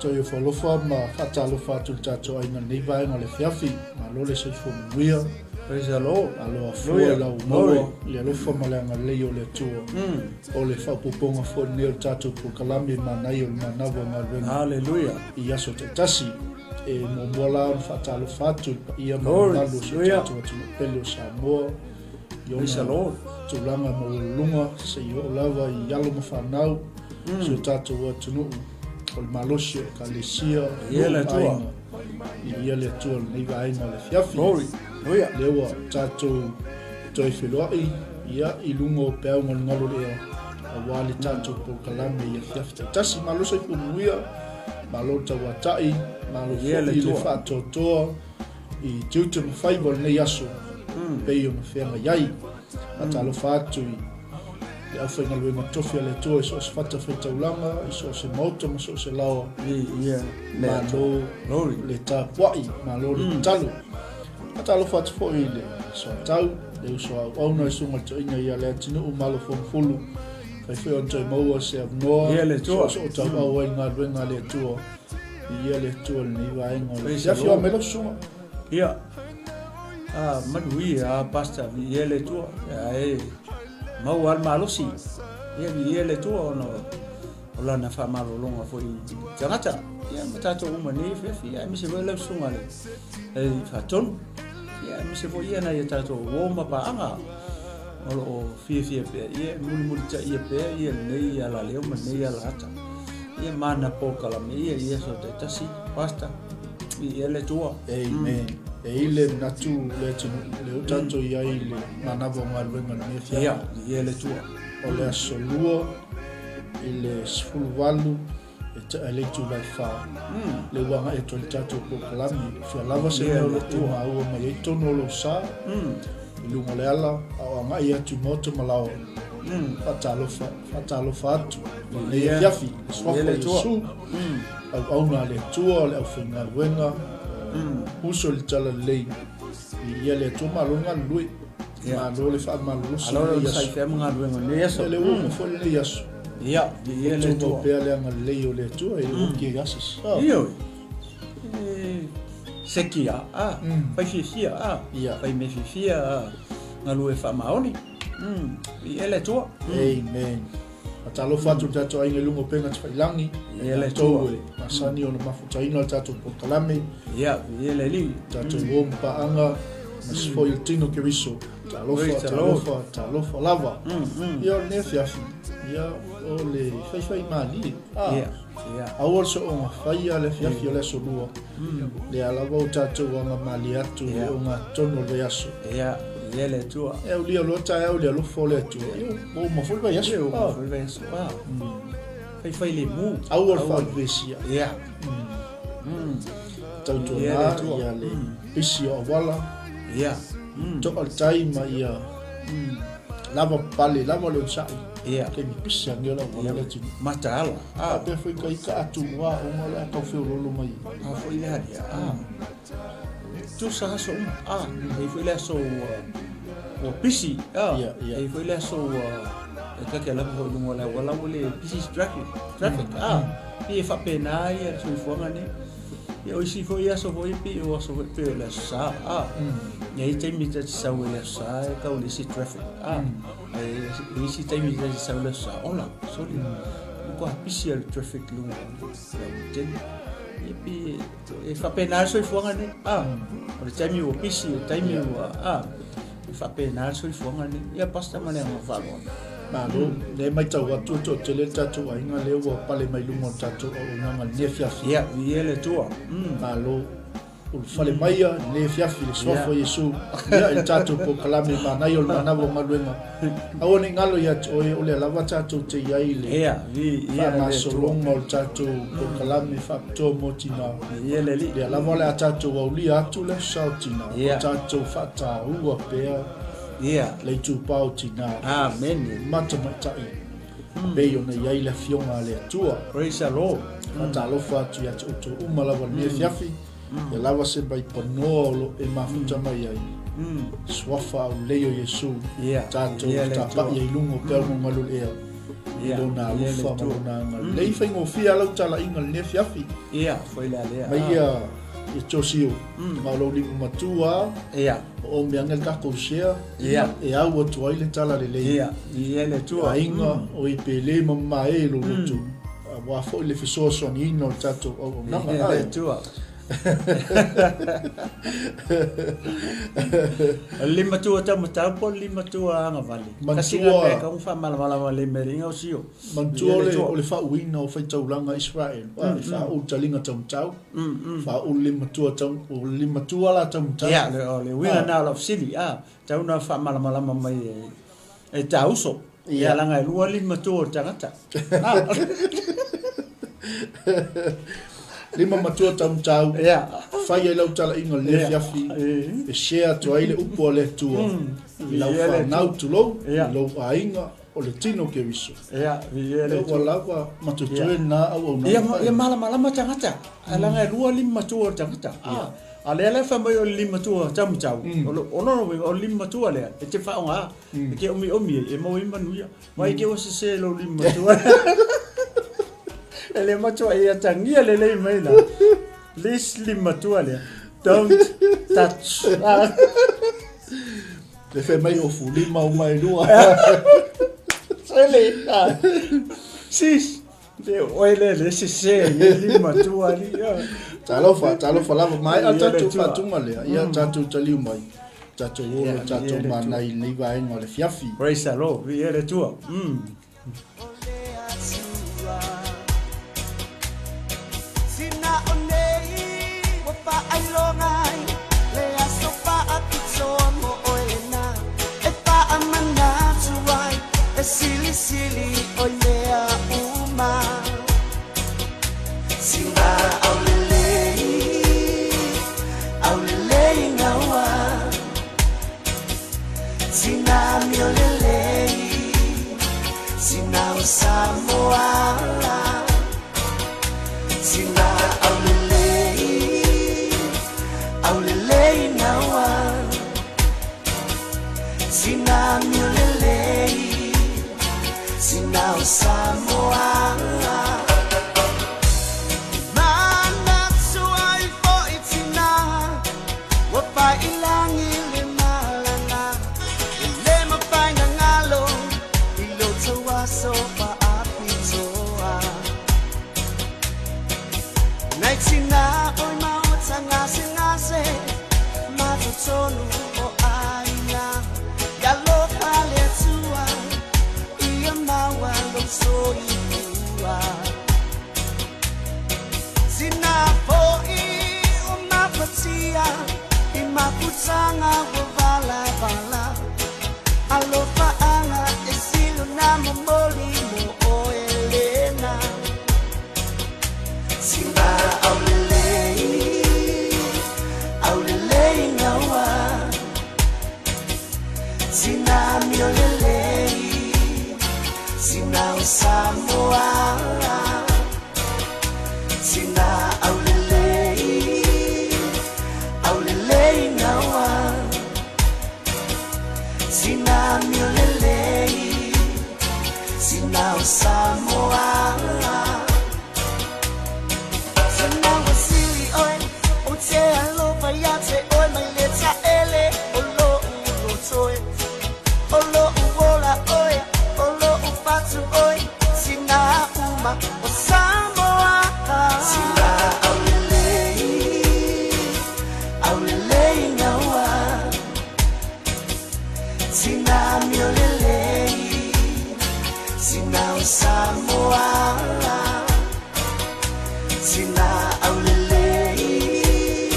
toi folofa ma fatalofa tu tato ai na nei vai no le fiafi ma lo le sifo muia Praise the Lord. alo afua la mo le lofa ma le nga le o le tuo o le fa poponga fo ne tato po kalami ma na yo ma na va ma Hallelujah. ia so te tasi e mo mola fatalofa tu ia mo na lo so tato tu pelo sa mo Praise the Lord. tu langa mo lunga se yo lava i yalo ma fanau so tato wa tunu o le malosio kalesia Iele tua. Iele tua nei vai no le fiafi Glory. Hallelujah. lewa tato toi filoi ia i lungo peo ngalo lea a wale tato po kalame ia fiafi tasi maloso i pumuia malota watai malo Iele i le tua. whaatotoa i tiutu mawhaibol nei aso peio na whenga iai a talo whaatu i le au whainga luenga tofia le tua i so se whata whaitaulanga i so se mauta ma so se lawa Yeah. malo Glory. le tapuai malo le talo a talo whaatu fo i le so tau le uso au na isunga to inga ia le atinu u malo fulu kai whai on toi maua se av noa Ia le tua. so tau au ai ngā ruenga le tua ia le tua le ni vaenga le Praise fiafi the o Lord. melo sunga Yeah. Manui pastor Iele tua. Mau al malosi. Iele tua no. Ola na fa malolonga foi tangata. Ia matato uma ni fefi. Ia mi se vai le sunga le. Fa ton. Ia mi se foi ia na ia tato o ma pa anga. O fie pe. Ia mul ta ia pe ia nei ala leo ma nei ala ata. Ia mana pokala me ia so te tasi pasta. Iele tua. amen e ile natu le tinu le utanto ia ile manavo ngā ruenga ne fia Ia, iele tua. o le asolua ile sfulu walu e te electu lai wha le wanga e toli tato po kalami fia lava se Ia mea le lo tua. tua ua mai e tono lo sa i lunga le ala au anga ia tu moto malao fatalo atu le Ia. fiafi swafa Ia le i tua. su au na le tua le au whinga ruenga uso le tala lei i ia le tua malunga lui Ia. ma lo le wha malulusi Alora le sai yasu fe mga luengo ne yeso. le ua fole le yasu Ia, iele tu tua. pea le anga lei o le tua i le uki gasis Io. Sekia, fai fifia, Ia. fai me fifia, ngalu fa maoni. Iele tua. amen atalo fatu tato ai lungo penga tfailangi Ia le tua tua. masani o le mafutaina o tato po kalame Ia, iele li. tato o mpaanga masfo il tino ke viso Praise the Lord. talofa lava ia ne fiafi ia o le fai mali Ia, ia. awal so o fai ale fiafi o le so lua le alava o tato o nga mali atu Ia. o nga tono le yaso Ia, iele tua. e o lia lota e o lia lufo le tu o ma foi vai yaso Foi bem so. Fai le mu. awal fa vesia Ia. tau tu Ia na le tua. ia le pisi o wala Ia. to al tai ma ia lava pale lava le sai Ia. ke mi pisi angela wala le tu Matala. a pe foi kai ka atu wa o ma la ka fe lo mai Foi le hadia. Tu sa so foi le so o pisi. Ia, ia. Foi le so ka ke la ho lungo la wala wole pisi traffic. Ia fa pena ia so fuanga ne. Ia o si foi ia so foi pi o so pe le sa. Ia i te mi te sa le sa ka o le si traffic. Ia si te mi te sa le sa. Ola, sorry. Ko pisi al traffic lungo. E fa pena so fuanga ne. O le taimi o pisi, o taimi o fa pena so fuanga ne. Ia pasta mane mo falo. ma lo le mai tau atu to te le tatu ai nga le wa pale mai lumo tatu o nga ne fiafi Ia, iele tua. ma lo o fale mai ia le fiafi le swafo yesu ia il tatu po kalame ma na yo na bo maluenga a o ni ngalo ia o le lava tatu te ia ile Ia, ia na le so tua. longo tatu po kalame fa to motina Iele li. le lava le tatu o li atu le sautina Ia. o tatu fa ta ua pea Ia. le tu pau tina Amen. mata matai beyo na ia ile fionga le tua Praise the Lord. ata lo fa tu ya tu umalawa ni fiafi ya lava se bai panolo e mafuta mai ai swafa o leo yesu Ia. tato Iele tapa tua. ia ilungo pe mo malu ea lona ufa malona lei faingo fia lau tala inga le fiafi foi la le mai e tosio ma lo li matua o me angel ka ko share e au to ile tala le le tua inga o i pele mamma e lo tu wa fo le fiso soni no tato o na le tua lima tua tamu lima tua anga vale kasi nga ka un fa mala le meringa o sio mantua o le fa uina o fai taulanga Israel fa o talinga tau fa o lima tua la tau le uina na of city tau na fa mala mai e tauso ia langa lua lima tua tangata lima matua tau fai lau tala inga le fiafi e share to aile upo le tua lau fa nau tu lau ainga o le tino ke viso wala wa matutue na au ia mala tangata alanga lua lima tua tangata ale fa mai o lima tua tau o lima tua le e te fa nga ke omi e mo imanuia mai ke o se lo lima tua ele matua ia tangia le mai la lisli matua le don't touch le fe mai o fulima o mai lua ele sis de oile le se li matua li talo fa lava mai tatu fatunga le ia tatu taliu mai tatu o tatu manai le vai no le fiafi praise the lord vi ele tua Sili olea uma singa aulele ngawa singa miolele singa usamoa singa aulele ngawa singa miolele Sinau Samoa Manak suai po itina Wapa ilangi limalana Ile mapai ngalo Ilo tawaso pa apitoa Naik sina oi mau tangase Matutonu o aina Yalo pale tua Mawa lo soy tua Sinapoi umapatia Imaputanga wavala Alofa anga esilo na momoli mo o Elena Sina aulelei ngawa Sina miolelei Sinau Samoa Sina aulelei ngawa Sina miolelei Sinau Samoa Sina wasili oi Ute alofa yate oi mai leta ele Olo ulo toe Olo uola oi Patu oi sina uma o Samoa sina aulelei ngawa sina miolelei sina o Samoa sina aulelei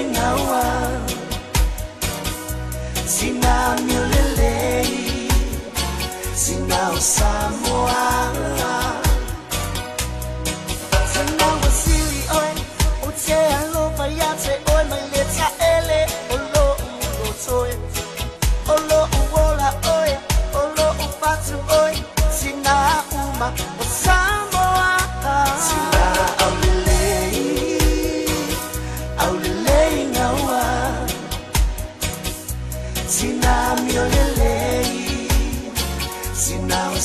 ngawa sina miolelei Sinau Samoa Sinau wasili oi Ute alofa yate oi mai leta ele Olo ulo toe Olo uola oi Olo upatu oi Sina uma o Samoa Sina aulelei ngawa Sina miolelei Sinau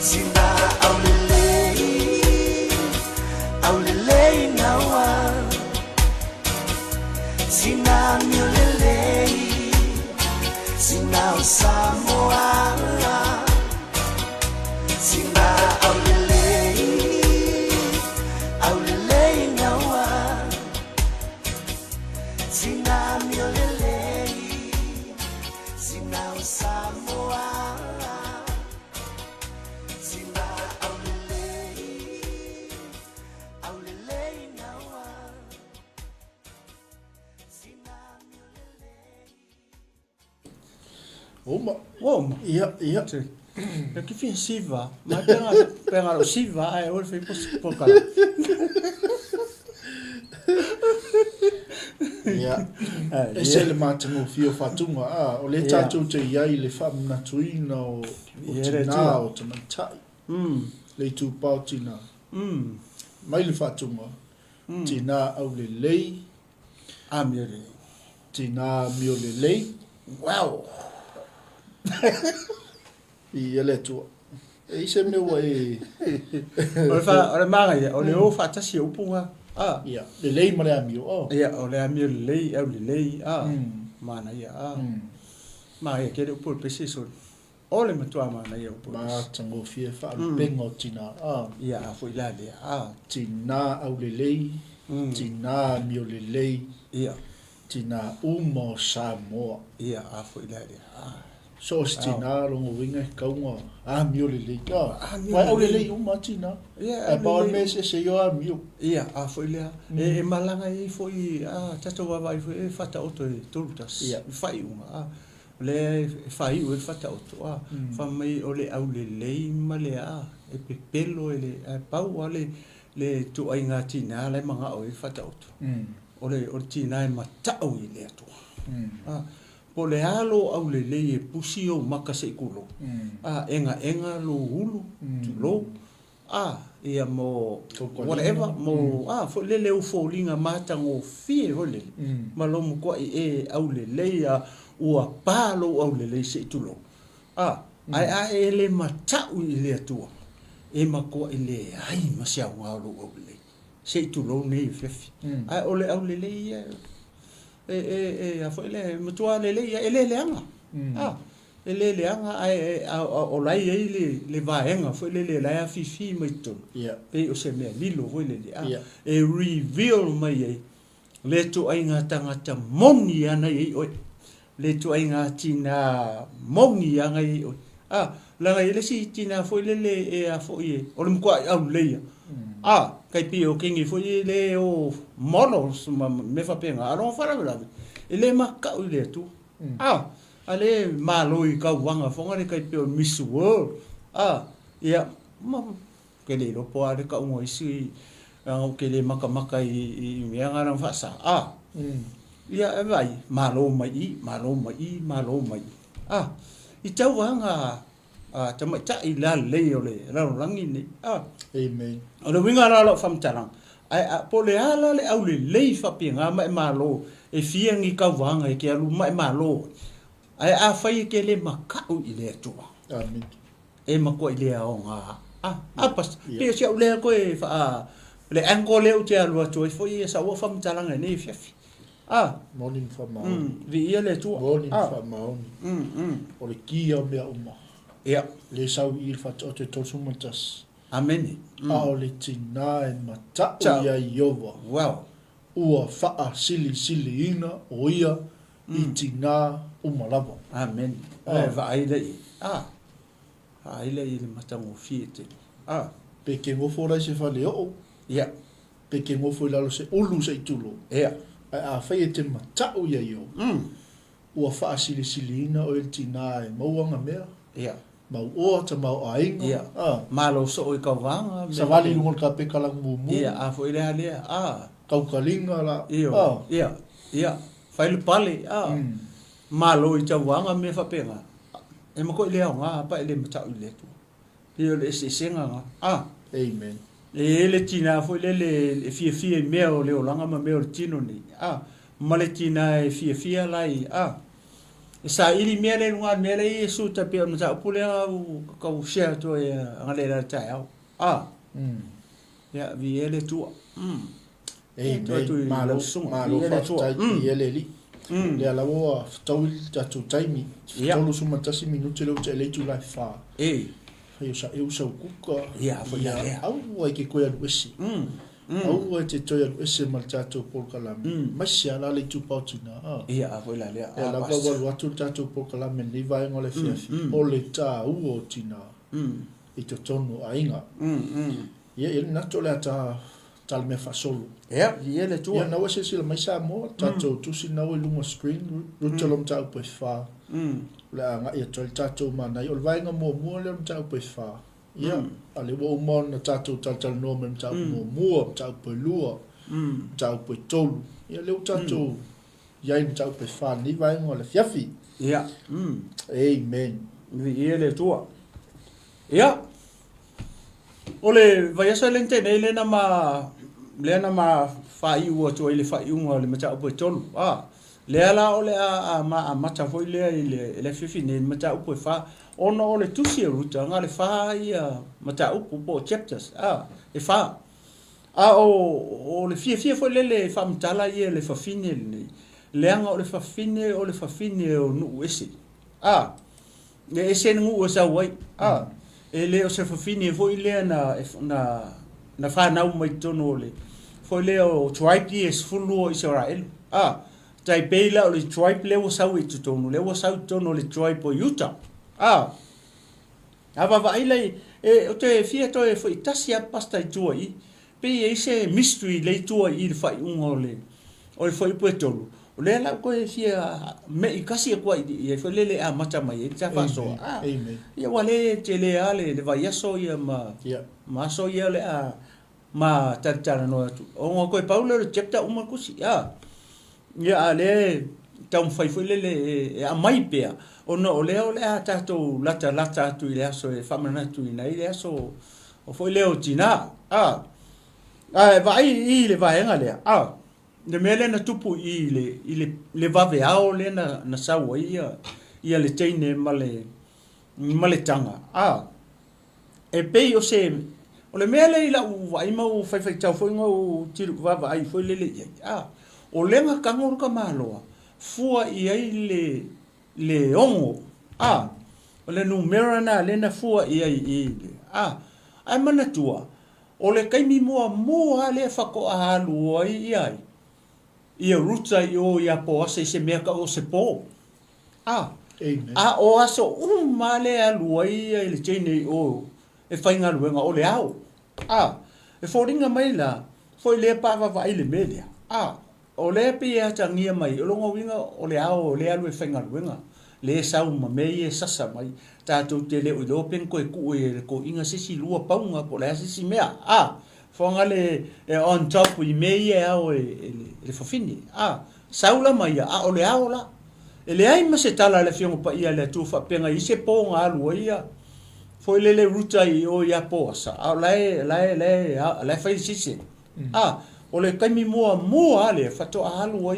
Sina aulele nawa. Sina miolele, sina Samoa. Sina aulele nawa. Sina miolele, sina Samoa. Sina aulele nawa. Sina miolele. Oma. Oma. Ia. Ya que fin siva, mas pega o siva, ai ol foi poca. Ia. Ese le matango fio fatunga o le tatou te iai le whamna tuina o tina o te mantai. Le tu pao tina. Mai le fatunga. Tina au le lei. Amiole. Tina mio le lei. Wow. I ele tua. E se me wa e. Ora manga ia, o le o fa tasi o punga. Ia, le lei mare amio. Ia, o le amio le lei, au le lei. Mana ia. Ma ia kere upo pese so. O le matua mana ia upo. Ma tango fie fa pengo tina. Ia, foi la le. Tina au le lei. Tina mio le lei. Ia. Tina umo Samoa. Ia, foi la le. So tina rongo winga kaunga mio le lei ka. Wai au le lei uma tina. Ia, pa me se yo mio. Ia, foi le. E malanga i foi tato wa vai foi fata auto e turutas. Ia, fai uma. Le fai o fata auto. Fa mai o le au le lei ma le e pepelo e le pau ale le tu ai nga tina le manga o fata auto. O le tina e matau i le atu. Po le alo au le lei e pusi o maka se ikulo. Enga lo hulu, tu lo. Ia mo, whatever, mo, fo le leo fo linga matango fie hole. Ma lo mo kwa e au le lei ua palo au le lei se itulo. E le matau i le atua. E ma kwa i le ai masia ngalo au le lei. Se itulo nei fefi. O le au le lei foi le matua le anga. Le anga o lai le vaenga foi le lai fifi mai tu. Pe o se me lilo foi le e reveal mai le tu ai nga tangata moni ana i o le tu ai nga tina moni anga i o la le si tina foi le foi o le mko au le kai pio kingi foi le o models me fa penga aro fara la ele maka le tu ale maloi ka wanga fonga le kai pio Miss World ia ma ke le ro po ale ka un isi o ke le maka i me ngara fa sa ia vai malo mai i tau wanga tama ta i la le ole la rangi ni amen o le winga la fam tarang po le ala le au le fa pinga mai malo e fiangi ka wanga e ke alu mai malo fai ke le makau i le tu amen e mako i le o nga pas pe sia u le ko e fa le angole u te alu tu foi sa wo fam tarang ne fiafi morning fa ma vi ia le tu morning fa ma o le kia me uma ia le sau i fa o te tosu matas amen o le tina e matau ia iova wow ua faa sili ina o ia i tina umalava amen va ai le ai le matango fiete pe ke ngofo ra se fa le o ia pe ke ngofo la lo se ulu se tulo ia fai e te matau ia io ua faa sili ina o i tina e mauanga mea ia mau o ta mau ainga ia malo so o ka vanga sa vali ngol ka pe kala mumu ia foi le ale kau kalinga la ia fai le pale malo i ta vanga me fa penga e mo ko le nga pa le matau le tu pio le se senga amen le tina foi le fie me o le olanga ma me o tino ni ma le tina e fie lai sa ili mele lunga mele su ta pe on sa pule ka share to ngale la ta ya vi ele tu malo fa ele li le ala wo tau ta tu taimi tolu suma tasi minuti lo te le tu la fa sa eu sa kuka fa ya au ke ko ya wesi au te to ya wesi mal tato por kalam masia la le tu pautina fa la le la ko wa tu tato por kalam ni vai ngole fiafi o le ta u o tina i to tonu ainga ye na to le ta tal me fa solo ye le tu na wese sila mai sa mo tato tu si na we lunga screen rutolom ta po fa la nga ia tol tato mana i ol vai nga mo le ta po fa ale wo mo na tato tal no me ta mo ta po lua ta po tolu ia le tato ia in ta po fa ni vai nga le fiafi amen ye le tu ole vai sa lente nei le na ma fa i wo to ile fa i ngo le mata po tolu le ala ole a mata foi le fifi ne mata po fa ono ole tusi ruta nga le fa ia mata po chapters e fa o le fie foi le fa mtala ia le fa fine le anga ole fa fine o nu ese le ese ngu o sa wai ele o se fa fine foi le na fa na mai tono le foi le o tribe is fulu Israel tai beila o le tribe le o sau i tono le o sau tono le tribe o Utah ava vai le o te fia to e foi tasia pasta i tuai pe e se mystery le tuai i fai ungo le o foi po tolu o le la ko e fia me i kasi ko i foi le mata mai e ta fa so ia wale te le ale le vai so ia ma so ia le ma tantara no atu o ko paulo le chapter uma kusi ia ale tam fai foi le a mai pe o no le ta to lata tu ile so e famana tu ina ile so o foi le o tina vai i le vai ngale le mele na tupu i le vave ao le na sawa ia le teine male tanga e pei o se o le mele ila u vai mau fai tau foi ngau tiru vava ai foi le o lenga kangoru ka maloa fua i ai le ongo o le numera na le na fua i ai ai mana tua o le kaimi mua le fako a halu ai ia ruta i o ia po ase se mea ka o se po o aso male alu ai le tene o e whainga luenga o le au e fōringa mai la foi le pava vai le media o le pe a tangia mai o longa winga o le ao o le alu e whainga luenga le sau ma mei e sasa mai tātou te le o le open ko e ku e ko inga sisi lua paunga po le sisi mea fonga le on top i mei e ao le fafini saula mai o le ao la ele ai ma se tala le fiongo pa ia le tufa penga i se ponga alu ia foi le ruta i o ia posa lai fai sisi o le kaimi mua le fato alu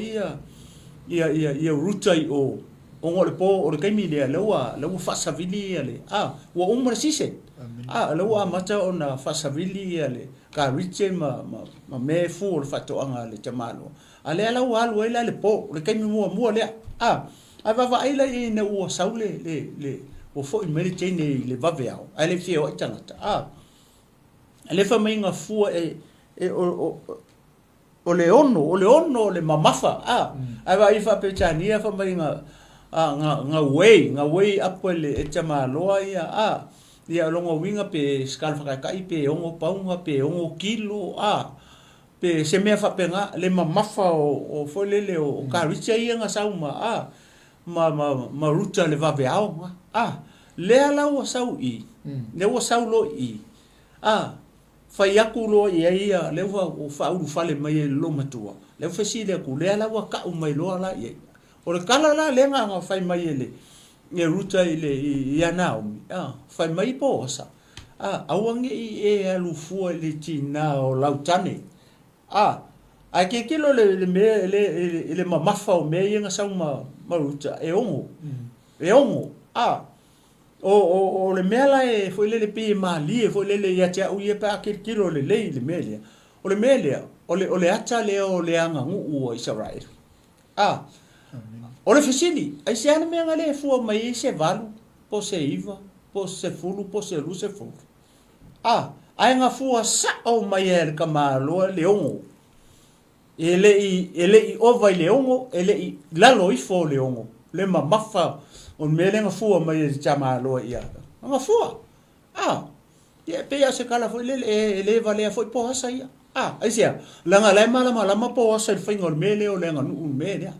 ia ruta i o ngole po o le kaimi le lewa fasavili ale wa umra sisi lewa mata ona fasavili ale ka riche ma me fu o fato anga le tamalo ale ala alu ile le po le kaimi mua le va ai le ne o saule le o fo i mele tene le vaveao ale fio tangata ale fa mainga fu o le ono le mamafa va i fa petania fa mainga nga wei apole e tama loa ia longa winga pe skalfa kai pe ongo paunga pe ongo kilo pe se me fa penga le mamafa o folele o karicha ia nga sauma ma ruta le vaveao le ala o sau i le o sau lo i fai aku lo ia le o fa u fale mai lo matua le fesi le ku le ala wa ka u mai lo ala ia o le kala la le nga fai mai ele e ruta ile ia naomi fai mai po sa awangi e alu fu le tina o lautane a ke kilo le mamafa o me ia sa uma maruta e ongo o le mela e foi le pe mali e foi le ya tia u ye pa kilo le melia o le melia o le ata le o le anga ngu o Israel o le fisini ai se ana me ngale fu mai se valu po se iva po se fulu po se lu se fulu ai nga fu sa o mai er kamalo le ongo ele i ova le ongo ele i lalo i fo le ongo le mamafa on mele nga fu mai e chamalo ia nga fu ye pe ya se kala fo le vale fo po sa ia ai sia langa lai mala po sa fingol mele o le nga nu mele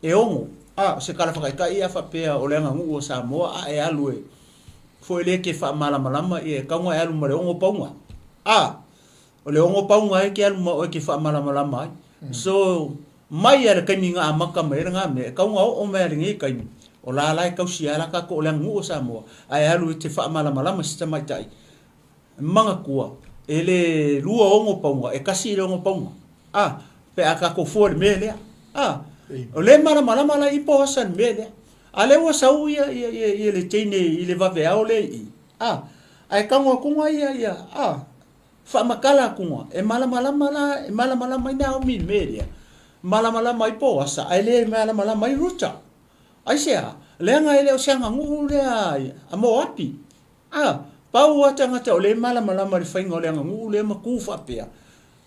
e ongo se kala fa ka ia fa pe o le nga ngu o sa mo e alue fo le ke fa mala e ka ngo alu mare ongo paunga o le ongo paunga e ke alu mo ke fa mala so mai era kaninga amaka mai nga me ka ngo o me ringi kai o la ka usiala ka ko le ngu o sa mo ai alu te fa mala sta mai tai manga kua ele lua ongo paunga e kasi le ongo paunga pe aka ko fo le mele o le mala i po san mele ale wa sau ia le tene i le vave au le ai ka ngo kunga ia fa makala kunga e mala mai na o mi mele mala mai po asa ai le mala mai ruta ai sia le nga ele o sanga ngu le ai amo api pau atanga te o le mala mai fainga le nga ngu le makufa pea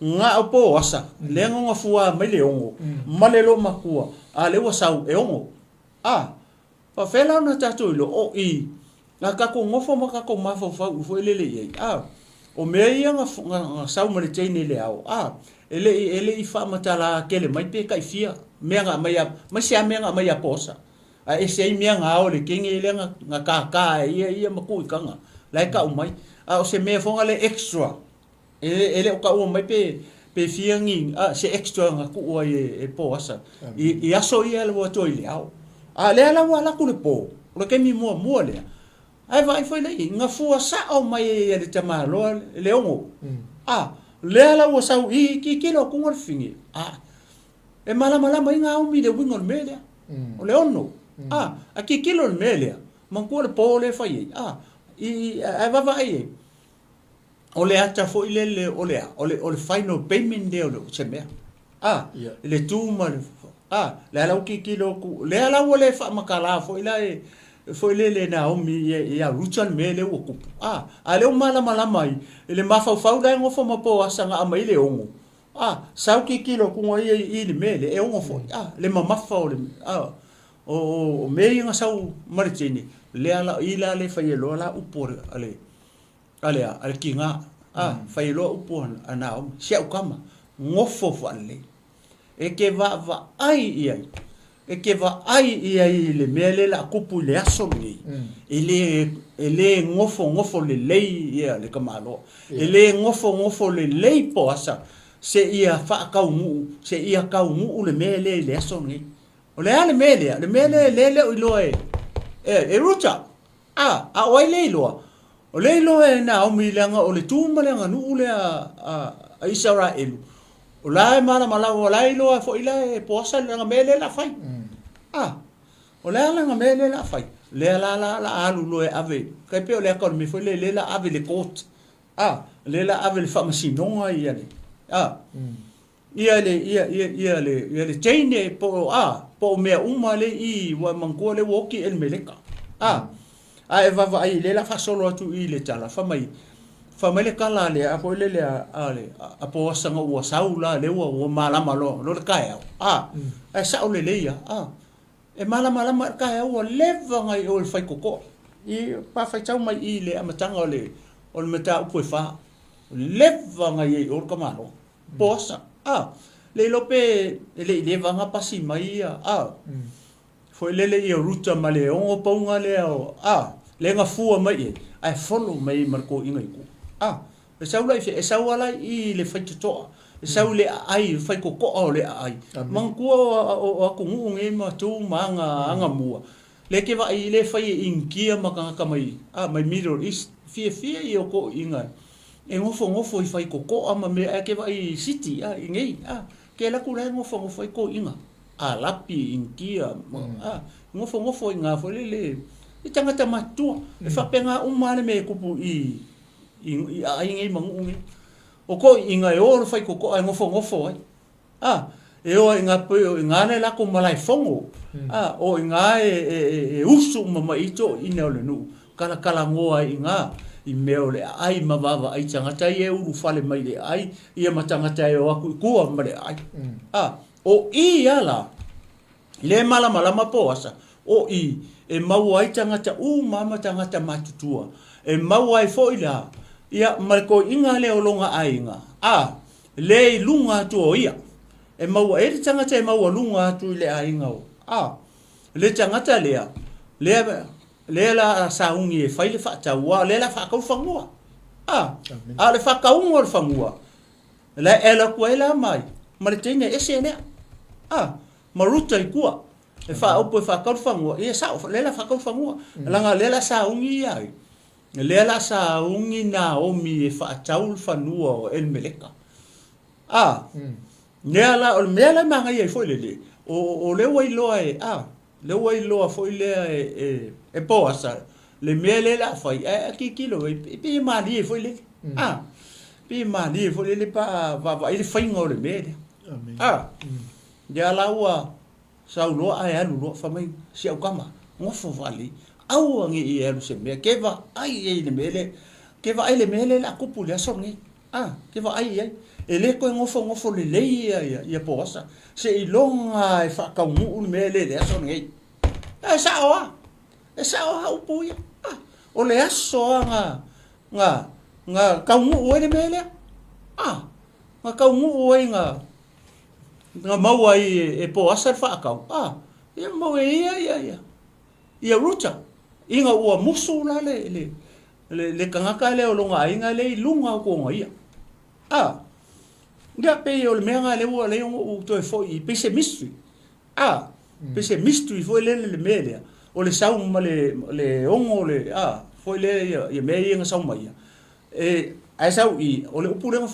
nga o po asa le nga fua mai le ongo malelo makua ale wa sau e ongo pa fela na tatu lo o i nga ka ko ngofo ma ka ko mafo fa u fo lele ye o me ia nga sau ma le tene le au ele i fa matala kele mai pe kai fia me nga mai ma sia me nga mai posa e sei me nga o le kingi le nga ka ia ma ku kanga lai ka mai o se me fo le extra ele o ka o mai pe fia ngi se extra nga ku o e posa i aso ia le wo to ile au le ala wala ku le po o ke mi mo le ai vai foi le nga fu sa o mai e le tama lo le ongo le ala wo sa i ki kilo ku ngor fingi e mala mai nga o mi le wingol mele o le ono a ki kilo le mele man ku le po le fai i ai va vai o le ata foi le o le final payment de o se me le tu mal le ala ki kilo ku le ala wo le fa makala foi la foi le na o mi ya rutan mele o ku ale o mala mai le mafa fa la ngo fo ma po asanga mai le ongo sa ki kilo ku ngoi i le mele e ongo foi le mama fa o le o me nga sau martini le ala ila le fa yelo la upor ale kinga fa yelo upor ana o sia ukama ngofo fa le e ke va ai i le mele la kupu le aso ni ele ngofo le lei ia le kamalo ele ngofo le lei po asa se ia fa ka mu se ia ka mu le mele le aso ni o le mele le o lo e ruta o le lo o le lo na o mi langa o le tumalanga nu le a Israel o la mala o la ilo fo ila e posa le nga mele la fai o la nga mele la fai le la alu lo e ave kai pe o le ko mi fo le la ave le court le la ave le famasi nonga ia le ia le chaine po me uma le i wa manko le woki el meleka e va ai le la fa solo tu i le tala fa mai le kala le a ko le a po sanga o saula le o mala malo lo kai e sa o le ia e mala kai o leva ngai o le fai koko i pa fai tau mai i le amatanga o le meta o fa leva ngai o ka malo posa le lope le vanga pasi mai foi le i ruta male o paunga le le nga fua mai ai follow mai marko inga iku e saula e saula i le fai to e saule ai fai ko le ai man ko o ko nge ma tu manga anga mua le ke va i le fai inkia maka mai mai Middle East fie i ko inga e ngofo i fai ko ama me ke va i city inge ke la ku la ngofo i ko inga a lapi inkia ngofo inga fo le I tangata matua e whapenga umane me kupu I aingai mangungi o ko inga e oro whai koko ai ngofo ai e o inga peo inga ne lako malai fongo o inga e usu mama ito I neo le nu kala ngoa inga I meo le ai mavava ai tangata I e uru fale mai le ai I e matangata e o aku kua mare ai o I ala le malama po asa o I e mau ai tangata mama tangata matutua e mau ai fo ila ia marko inga le olonga ainga le lunga tu o ia e mau e tangata e mau lunga tu le ainga o le tangata le la saungi e faile fa tawa le la fa ka fangua le fa ka un o fangua la ela ko ela mai martene esene maruta I kua e fa opo fa ka fangua e sa le la fa ka fangua langa le la saungi ai le la saungi na o mi e fa taul fanua o el meleka nela o mela manga ye foi le o le wai loa le wai loa foi le e po asa le mele la foi ki kilo e pi mali foi le pi mali foi le pa va ele foi ngore mele ya la wa saulo ai alu lo fa mai si au kama ngofo vali au ngi I alu se me ke va ai le mele ke va ai le mele la kupu le songi ke va ai ele ko ngofo le ia po asa se I longa e fa ka mu mele le songi e sa o puia o le aso nga ka mu o le mele nga ka mu o nga mau ai e po asa fa ka ia mau ia ruta inga ua musu la le kangaka le olonga inga le lunga ko ia nga pe o le menga le ua le o to fo I pese mystery pese mystery fo le mele o le sau ma le ongo le fo le ia me inga sau mai ai sau I o le upure nga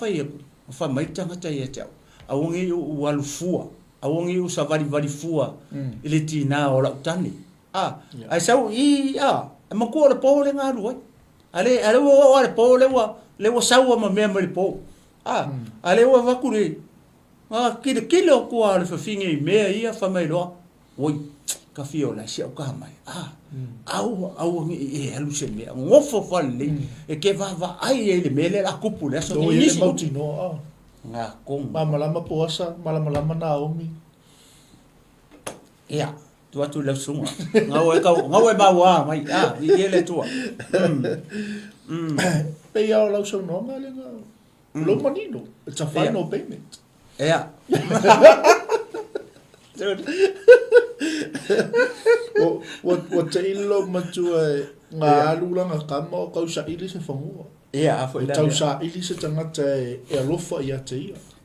fa mai tanga tai e tau aongi u alufua aongi u savari fua ile tina o la utani ai sau I e mako le po le nga ruai ale o le po le wa sau ma me le po ale wa vakure kile ko ale fa finge me ia fa mai lo oi ka fio la si o ka mai au e alu se me ngofo fale e ke va ai le mele la kupule so ni no nga kong malama poasa malama na omi ia tu le sunga ngawe ba wa mai I le tua pe ia la so no ngale nga lo manino it's a final payment ia what te ilo matua nga lula nga kama o kausa ili se fangua ia foi la kausa ili se tangata e alofa ia te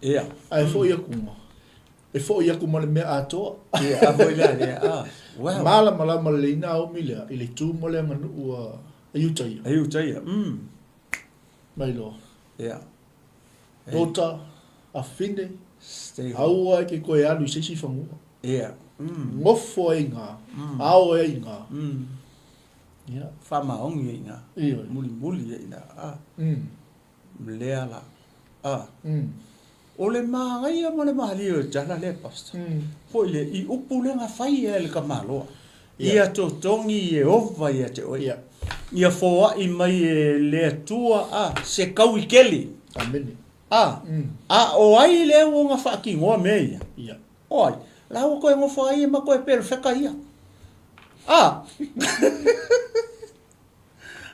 ia ai foi ia kuma e fo ia kuma le me ato ia foi la wow mala le na o mila ile tu mo le nganu ua ayutai mai lo ia Dota a fine aua ke koe alu se si fangu ia ngofo inga ao inga ia fama ongi inga muli ina mlea la o le magai mo le mali o jana le pasta foi le I upu le nga fai le kamalo ia to tongi e ova ia te o ia foa I mai le tua se kaui keli amene o ai le o nga fa ki ngo me ia oi la o ko ngo fa ai ma ko e perfecta ia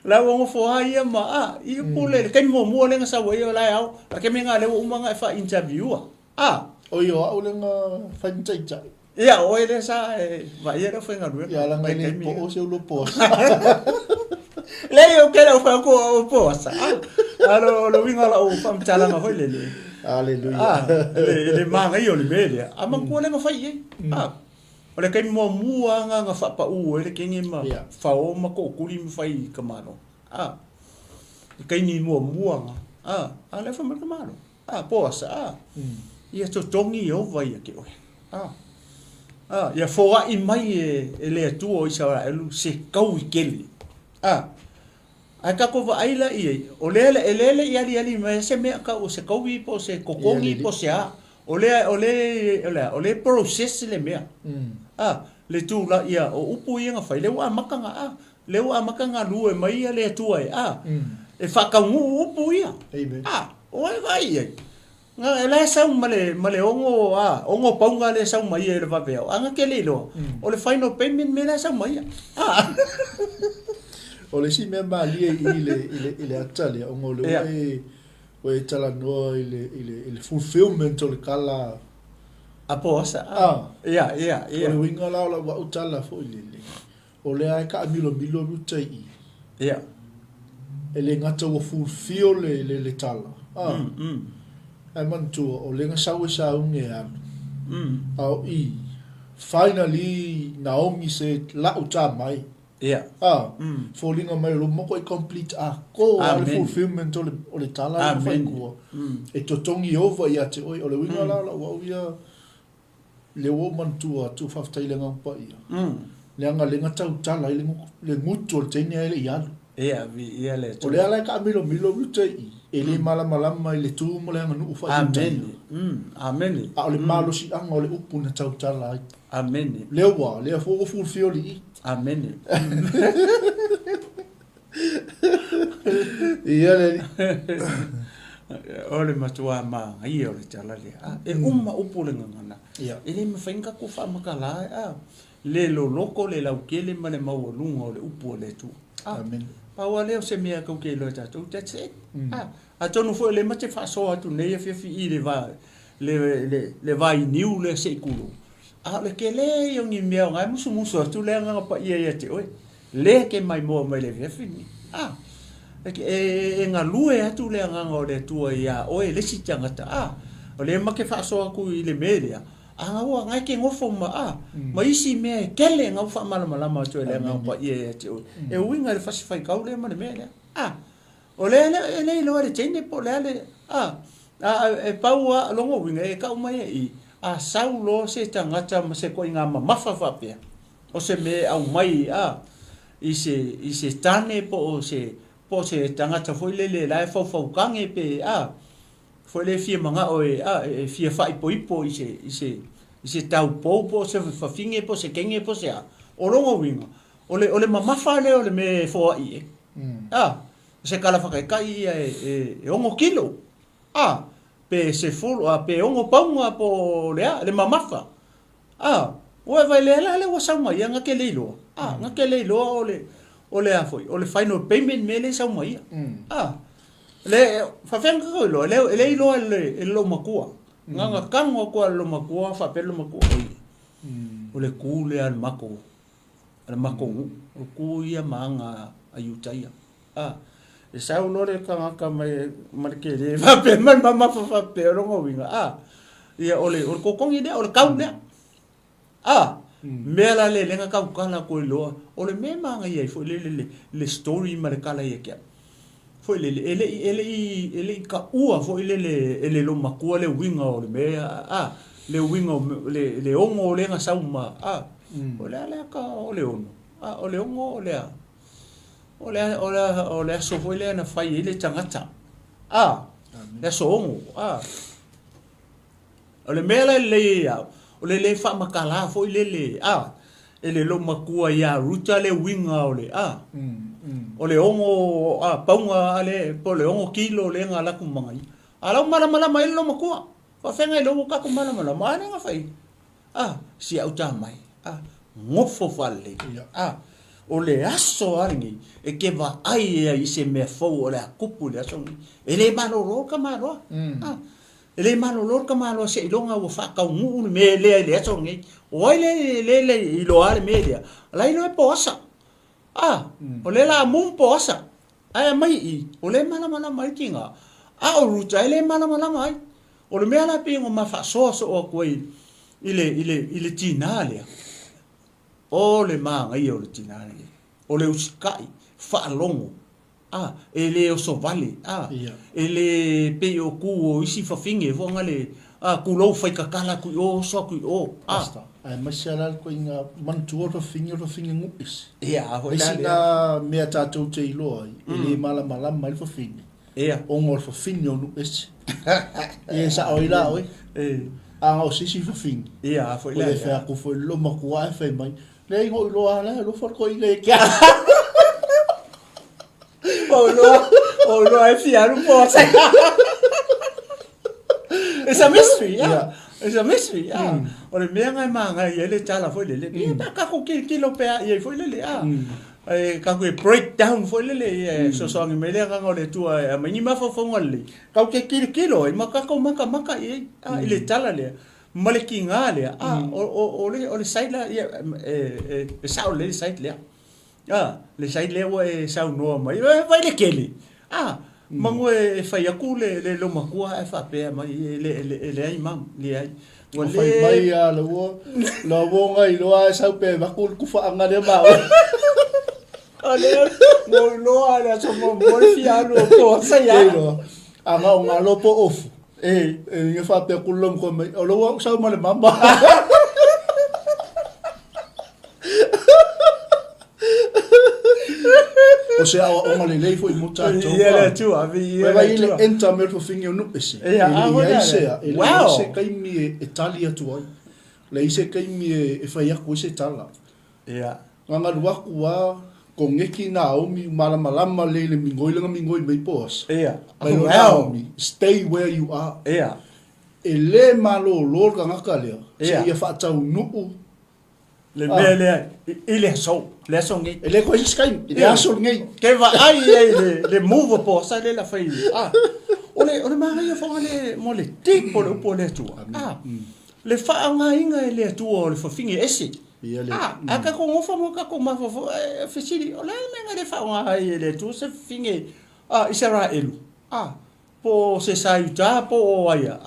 la o ngo fa ai ma I pule ke mo le nga sa we la au ke me nga le o manga fa interview o yo o le nga fa ntai ia o le sa va ia fa nga ru ia la nga le po o se lo po le yo ke lo fa ko po sa lo winga la o fa mtala nga foi le Aleluia. Le manga I o le mele. Ma ko le nga fai e. O le kai mo mua nga fa pa u le ke ngima. Fa o ma ko kuli mi fai kamano. Le kai ni mua nga. Le fa ma kamano. Po sa. Ia to tongi o vai ke o. ia foa I mai e le atua o isa elu se kau I keli. Ai ka ko va aila I o le ia ali mai se me ka o se kau I po se kokongi po se a. O le process le mea. Le tu la ia o upu ia nga fai le wa makanga le wa makanga lu e mai le atua e fa ka ngu upu ia. O vai ia. Nga la sa male ongo paunga le sa mai le va veo. Anga ke le lo. O le final payment me la sa mai. O le si me ma li ile atalia ongo le o e tala no ile fulfillment o le kala aposa ia o winga la wa utala fo ile o le ai ka milo rutai ia ele ngata wo fulfill le tala ai man tu o le nga sa unge au finally Naomi se la uta mai falling on my room mo complete ko al fulfillment o le tala ko e totongi over ia te o le winga la wa ia le wo man tu fafta ile nga pa ia le nga le ngata tala ile le mutu o teni ile ia ia le o le ala ka milo rute ele mala mai le tu mo le nga nu fa amen o le malo si anga o le upu na tau tala amen le wa le fo fulfill amen ia le ole matua ma ia ole tala le e umma upu le ngana ele me fainga ku fa makala le lo loko le lau kele mane mau lunga ole upu le tu amen pa wale o se mea kau ke lo ta tu that's it a tonu fo le mate fa so atu nei fi le va le vai niu le se kulo le kele yo ngi mea ngai musu atu le nga pa ia te oi le ke mai mo mai le fi e nga lue atu le nga ngore tu ia o le si tanga ta o le make fa so ku I le media anga wa ngai ke ngofo ma ma isi me kele nga fa mala tu le nga pa ia te e winga le fasifai ka le ma le media o le lo le tene po le e paua longo winga e ka mai saulo se tanga ma se ko nga ma fa pe o se me au mai I se tane po se tangata foi le la fo kange pe foi le fie manga o e fie fai po I se tau po se fa finge po se kenge po se o longo winga o le mama fa le o le me fo se kala fa kai e ongo kilo pe se folo pe ongo paunga po le mama fa o vai le wa sa mai nga ke le lo nga ke le lo o le afoi o le final payment me le sa mai le fa fenga ko lo le lo makua nga kango ko lo makua fa pe lo makua o le kule al mako o ku ia manga ayutaia e sa lo le ka mai marke le fa pe man mama fa pe ro winga ia o ko kongi de o le kau de mela le lenga ka kala ko lo o le mema nga ia fo le story ma le kala ia kia fo ele ka ua fo ele lo makua le winga o le mea le winga le ongo le nga sauma o le ka o le ono o le ongo o le so fo le na fai ele tangata le so ongo o le mela le ia o le fa makala fo le ele lo makua ia ruta le winga o le o le ongo paunga ale po le ongo kilo le nga la kumangai ala mala mai lo makua fa fenga lo ka ku mala mai nga fai si au ta mai ngofo fale o le aso aringi e ke va ai I se me fo o le kupu le aso ele malo ro ka malo ele malo lor ka malo se longa wo fa ka ngu me le aso ngi o le I lo ale media la ilo e posa o le la mum posa ai mai o le mala mai kinga o ruta ele mala mai o le mela pe ngo ma fa so o ko ile tinale o le manga I o le tinale o le uskai fa longo ele o so vale ele pe o ku o isi fa finge fo ngale kulo fai kakala ku o so ku o Pasta. Ai masala ko inga mantua to finga ngupis. ia ho la Sina mea tātou te iloa i. Ele mala mai fo finga. ia O ngor fo finga o nupis. E sa o ila oi. A o sisi fo finga. ia foi O la le fea ko fo lo makua e fai mai. Le ingo iloa la lo for ko ile kia. o lo ai fiaru po sa it's a mystery yeah. It's a mystery o le mea ngai manga i ele tala foi le ka ko kilo pe i foi le ka ko break down foi le so ngi mele ka ngole tua mani ma fo ngole ka ko kilo i maka ko maka i ile tala le maleki ngale o le saila sa le saila le saila le sa no mai vai le kele mango e fai aku le lo makua e fa pe mai le ai mam le ai o fai mai a lo ngai lo a sa pe ba ku fa anga de ba ale no ala so mo fialo ko sa ya anga nga lo po off nge fa pe ku lom ko mai o lo sa mo le mamba o se o malelei foi mucha to ia tu avi vai ile enta me to finge no pese ia se kai mi Italia tu ai le se kai mi e fai ko se tala ia nga lua kuwa ko ngeki na o mi malama le mingoi mai pos ia wow stay where you are ia ele malo lor ka ngaka le se ia fa tau nu le mele ile so le so ngi ele ko skai ile aso ngi ke va ai le move po sa le la fai ole ma ia fo le mo le tipo le tu le fa nga inga le tu le fo fingi ese aka ko ngofa mo ka ko ma fo fesili ole me nga le fa nga le tu se fingi Israel po se sai ta po aya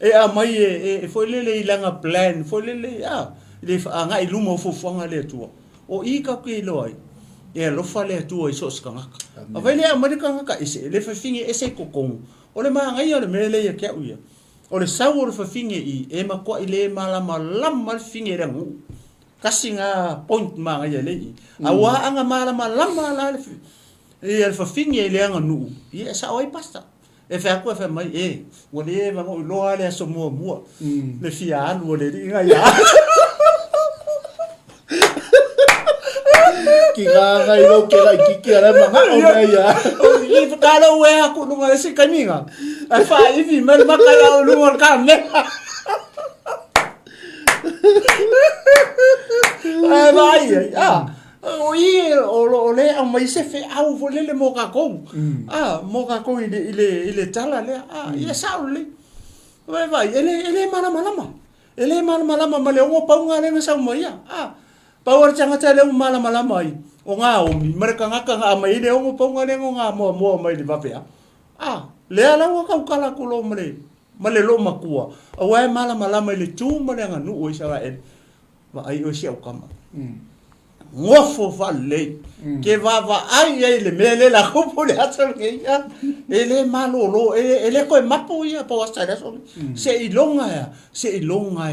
e a mai e fo le ilanga plan fo le le nga i lumo fo fanga le tu o i ka ke loi e lo fa le tu i so ska nga a vai le amerika nga ka ese le fa fingi ese ko ko o le ma nga i le mele ya ke uia o le sau o le fa fingi i e ma ko i le malama fingi re ngu kasinga point ma nga le i a wa anga malama la le e fa fingi le anga nu i sa oi pasta e fa ko fa mai o le va mo lo ale so mo le fia anu le nga ya ki ga i lo ke lai ki ara manga o mai ya o i fa lo we aku no ma se kaminga ai fa i vi mer ma ka ya lu mon ka me ai vai o i o le a mai se fe au vo le mo ka ko mo ka ko ile tala le ia sa le vai ele malama ma le o pa nga le sa mo ia Power changa tele mala mai. O nga o mi mereka ngaka nga mai le o ponga le nga mo mai di papea. Le ala o ka kala kulo male lo makua. O wa mala mai le tu male nga nu o isa en. Va ai o sia o kama. Ngofo vale. Ke va ai le mele la kupo le atsal ke ya. Ele malo lo ele ko mapu ia po asa so. Se ilonga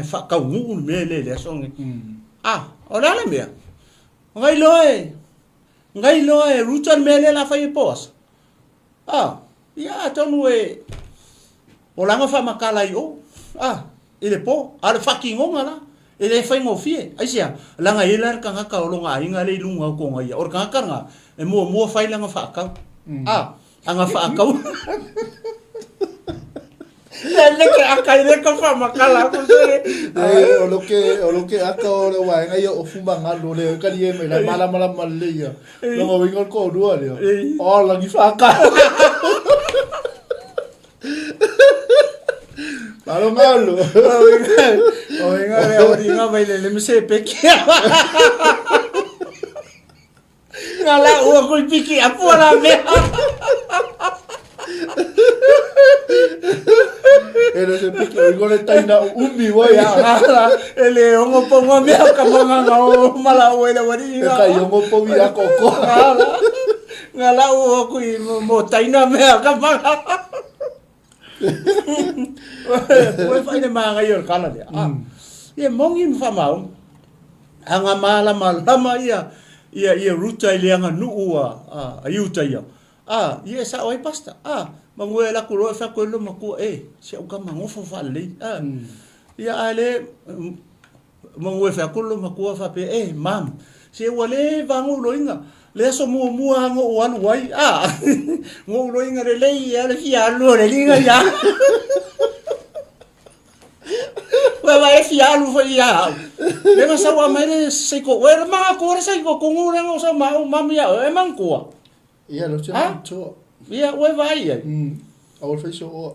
fa ka ngu mele le so. Ora le mea. Ngai loe rutan mele la fai pos. Ya tonu o langa fa makala yo. Ile po, ale fucking onga la. Ele fai ngofie. Ai sia, langa ila ka ngaka o longa inga le lunga ko ngai. Or ka nga e mo fai langa fa ka. Anga fa ka. Le que acá de que fa makala ko se o lo que aka o le wa ngai o fumba ngalo le ka die me la mala le ya lo mo vingo ko dua le o la ni fa ka malo o venga le o dinga baile le me se pequia ngala o ko piki apora me Ele se pique o gole taina umbi wa ya ele ongo pongo me ka manga o mala o ele wari ka ongo po ya koko ngala o ku mo taina me ka manga Oi fai le manga yo kala dia. Ia mongi fa mau. Anga lama ia ruta ile anga nuua a yuta ia. Ia sa oi pasta. Mangue la ku ro fa ko lo maku se o ka mangofo fa le. Ia ale mangue fa ko lo maku fa pe mam. Se wale vangu loinga. Le so mua ngo wan wai ngo loinga le ia le fia lo le linga ya. Wa vai fia lu foi ya. Le ma sa wa mai se ko wa ma ko se ko ko ngo ngo sa ma ya mang ko. Ia lo tsa to. Ia wa vai ya. Au fe so.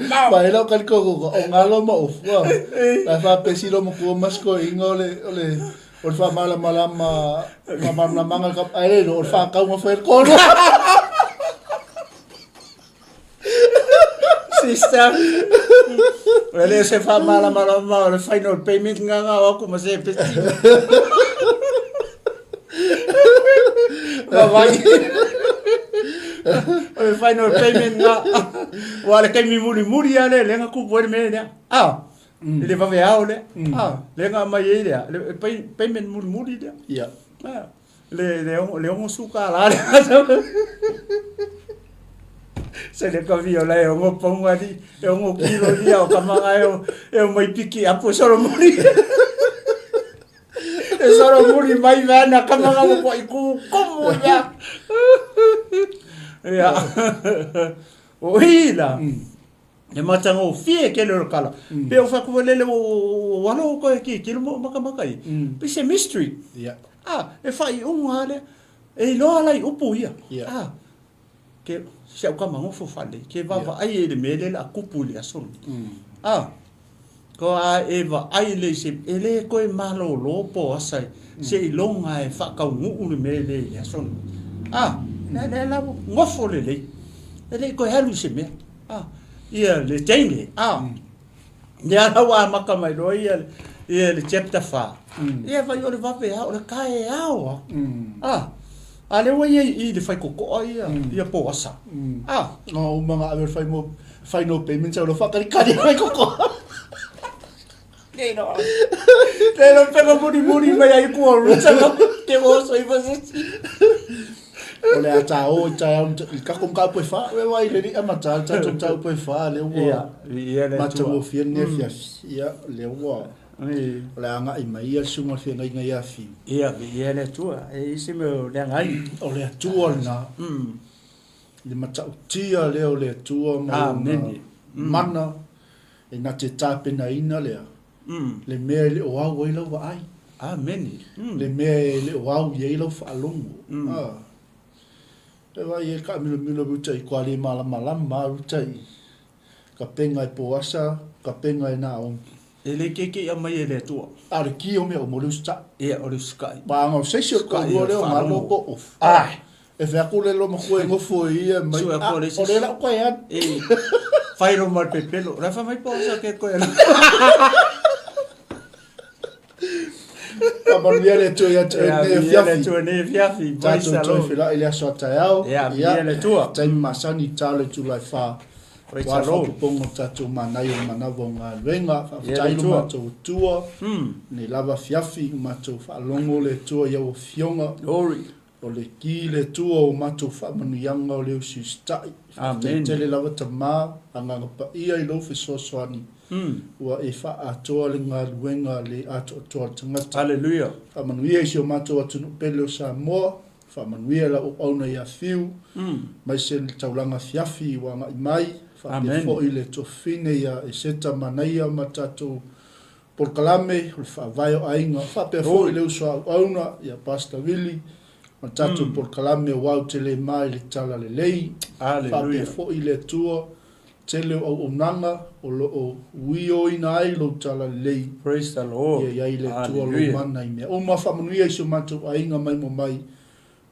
Vai lo kan ko o ngalo ma o fa. La fa pesi lo mo ko mas ko ingole o fa mala manga ka ai lo fa ka mo fer ko. Sister. Wele se fa mala o final payment nga ako ma se pesi. Vai. O final payment nga wala kay mi muri ale lenga ku por me ne le va ver ole lenga mai ile le payment muri dia ya le on suka la se le ka viola e on ponga di e on kilo dia o kamanga e mai piki apo solo muri e solo muri mai vana kamanga ko iku como ya ya oila e matango fie ke le kala pe o fa ko le walo ko ki mo maka i pe se mystery ya e fai un hale e lo ala i upu ia ke se o kama ngofo fale ke va ai le mele la kupuli ason ko e va ai le se ele ko e malo lo po asai se longa e fa ka ngu le mele ason le la ngofo le ele ko halu se me ia le tenge ia la wa maka mai lo ia le chapter 4 ia vai o le va pe o le kai ao ale wa i le fai koko ia po asa no manga ave fai mo final payment sa lo fa kari fai koko no te lo pego muri mai ai ko rusa ke vos i vas ole ata o ta ka kom ka po fa we vai le ama ta po fa le wo ia le ma to fi ne fi ia le wo ole anga i mai ia sunga fi ngai ngai afi ia le tua e se me le ngai ole tua na le mata tia le ole tua mana e na te tape na ina le le me le o au lo vai amen le me le o au ye lo fa longo e vai e ka milo butai kwa le mala butai ka penga e poasa ka penga e na on ele ke ia mai ele tua ar ki o me o molusta e o sky ba ngo se se ko o le malo ko of e fa ko le lo mo ko ngo fo ia mai o le la ko ya fai no mal pepelo rafa mai poasa ke ko ela Manuele tu ya ne fiafi vai salon fila ele so tayao ya ele tua tai masani tale tu lai fa vai salon pongo tatu manai mana vonga venga tai ma tu tua ne lava fiafi ma tu fa longo le tua ya fionga ori o le ki le tua o ma tu fa manu yanga o le sistai amen tele lava tama anga pa ia i lo fe so soani wa e fa atoa le ngā luenga le atoa tangata. Hallelujah. Whamanuia isi o mātou atunu pele o Samoa, whamanuia la o auna ia fiu, mai se le taulanga fiafi wa ngai mai, whape fo i le tofine ia e seta manaia matatou porkalame, le whaavai o ainga, whape fo i le usua auna ia Pastor Willi, matatou porkalame o wau te le mai le tala le lei, whape fo i le tua, tele o nanga o lo wio ina ai lo tala lei. Praise the Lord. Ia ile tua lo mana i mea. O ma whamanuia iso mātou ainga mai mo mai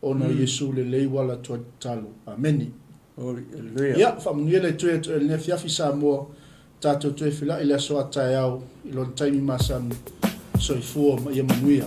o na Yesu le lei wala tua talo. Ameni. Hallelujah. Ia, whamanuia le tue e le fiafi Samoa tātou tue whila i le aso atai au i lon taimi masanu soifua ma ia manuia.